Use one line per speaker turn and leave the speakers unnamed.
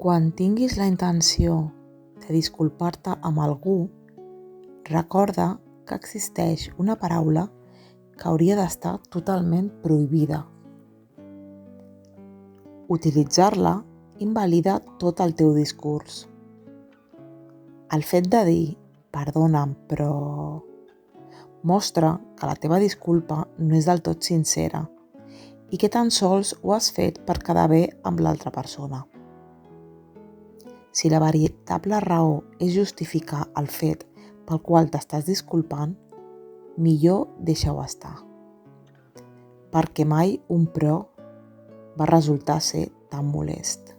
Quan tinguis la intenció de disculpar-te amb algú, recorda que existeix una paraula que hauria d'estar totalment prohibida. Utilitzar-la invalida tot el teu discurs. El fet de dir «perdona'm, però…» mostra que la teva disculpa no és del tot sincera i que tan sols ho has fet per quedar bé amb l'altra persona. Si la veritable raó és justificar el fet pel qual t'estàs disculpant, millor deixa-ho estar. Perquè mai un «però» va resultar ser tan molest.